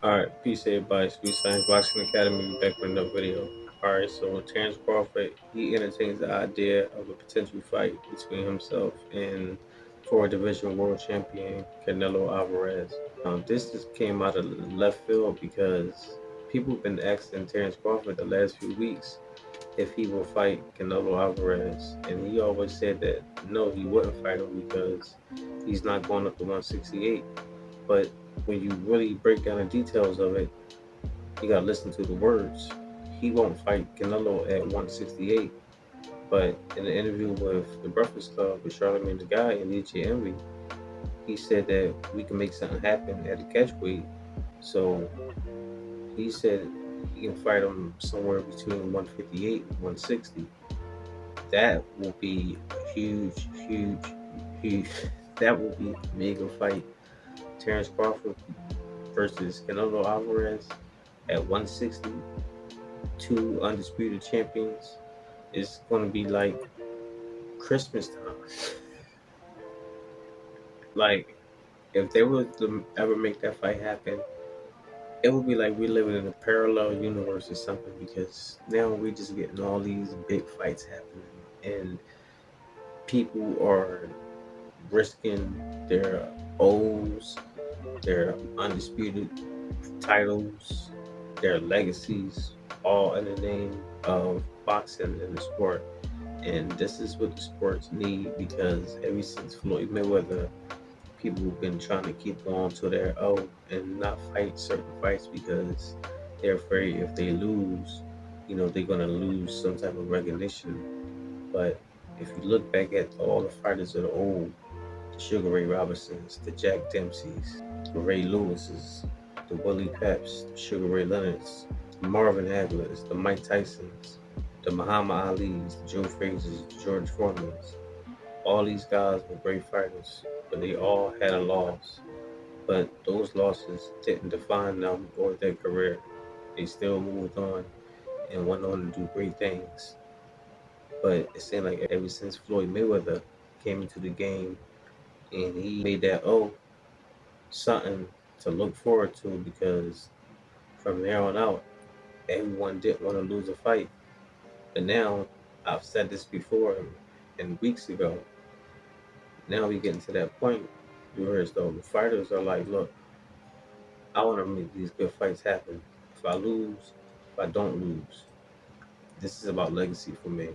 Alright, peace everybody. Sweet Science Boxing Academy back with another video. Alright, so Terence Crawford, he entertains the idea of a potential fight between himself and four division world champion Canelo Alvarez. This just came out of left field because people have been asking Terence Crawford the last few weeks if he will fight Canelo Alvarez, and he always said that no, he wouldn't fight him because he's not going up to 168. But when you really break down the details of it, you gotta listen to the words. He won't fight Canelo at 168. But in the interview with the Breakfast Club with Charlamagne the Guy and DJ Envy, he said that we can make something happen at the catch weight. So he said he can fight him somewhere between 158 and 160. That will be a huge. That will be a mega fight. Terence Crawford versus Canelo Alvarez at 160, two undisputed champions. It's going to be like Christmas time. Like, if they were to ever make that fight happen, it would be like we living in a parallel universe or something because now we just getting all these big fights happening and people are risking their O's, their undisputed titles, their legacies, all in the name of boxing and the sport. And this is what the sports need because ever since Floyd Mayweather, people have been trying to keep on to their O and not fight certain fights because they're afraid if they lose, they're going to lose some type of recognition. But if you look back at all the fighters of the old, the Sugar Ray Robinsons, the Jack Dempseys, the Ray Lewises, the Willie Peps, the Sugar Ray Leonards, the Marvin Haglers, the Mike Tysons, the Muhammad Ali's, the Joe Frazier's, the George Foreman's. All these guys were great fighters, but they all had a loss. But those losses didn't define them or their career. They still moved on and went on to do great things. But it seemed like ever since Floyd Mayweather came into the game and he made that something to look forward to because from there on out, everyone didn't want to lose a fight. But now, I've said this before and weeks ago, now we getting to that point where as though the fighters are like, look, I want to make these good fights happen. If I lose, if I don't lose, this is about legacy for me.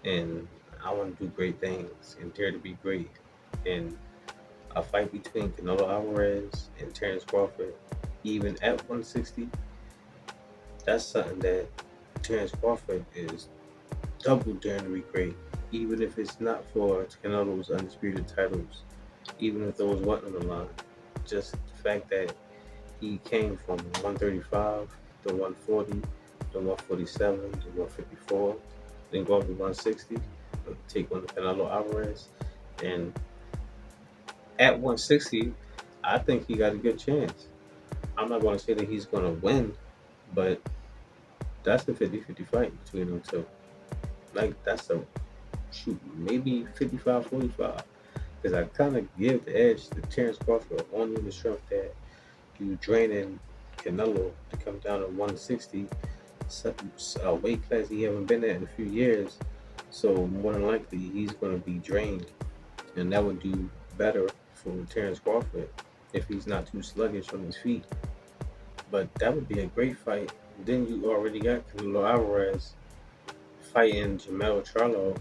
And I want to do great things and dare to be great. And a fight between Canelo Alvarez and Terence Crawford, even at 160, that's something that Terence Crawford is double daring to be great. Even if it's not for Canelo's undisputed titles, even if those weren't on the line. Just the fact that he came from 135 to 140 to 147 to 154, then go up to 160, take on Canelo Alvarez. And at 160, I think he got a good chance. I'm not going to say that he's going to win, but that's the 50-50 fight between them two. Like, that's a shoot, maybe 55-45. Because I kind of give the edge to Terence Crawford only in the strength that you draining Canelo to come down to 160, a weight class he haven't been at in a few years. So more than likely he's going to be drained, and that would do better for Terence Crawford if he's not too sluggish on his feet. But that would be a great fight. Then you already got Canelo Alvarez fighting Jamel Charlo,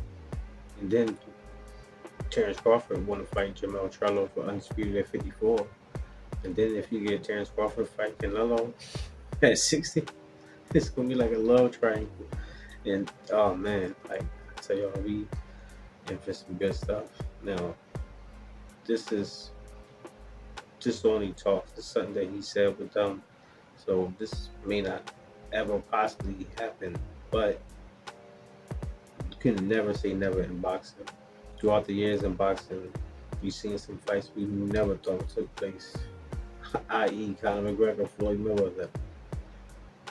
and then Terence Crawford want to fight Jamel Charlo for undisputed at 54. And then if you get Terence Crawford fight Canelo at 60, it's gonna be like a love triangle. And oh man, like I tell y'all, we in for some good stuff. Now, this is just only talks. It's something that he said with them. So this may not ever possibly happen, but you can never say never in boxing. Throughout the years in boxing, we've seen some fights we never thought took place, i.e. Conor McGregor, Floyd Mayweather,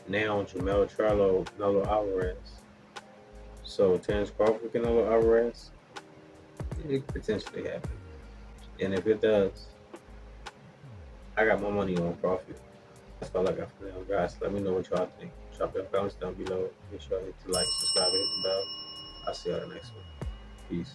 now Jamel Charlo, Canelo Alvarez. So Terence Crawford, Canelo Alvarez, it could potentially happen. And if it does, I got my money on Crawford. That's all I got for now, guys. Let me know what y'all think. Drop your comments down below. Make sure you hit the like, subscribe, and hit the bell. I'll see you on the next one. Peace.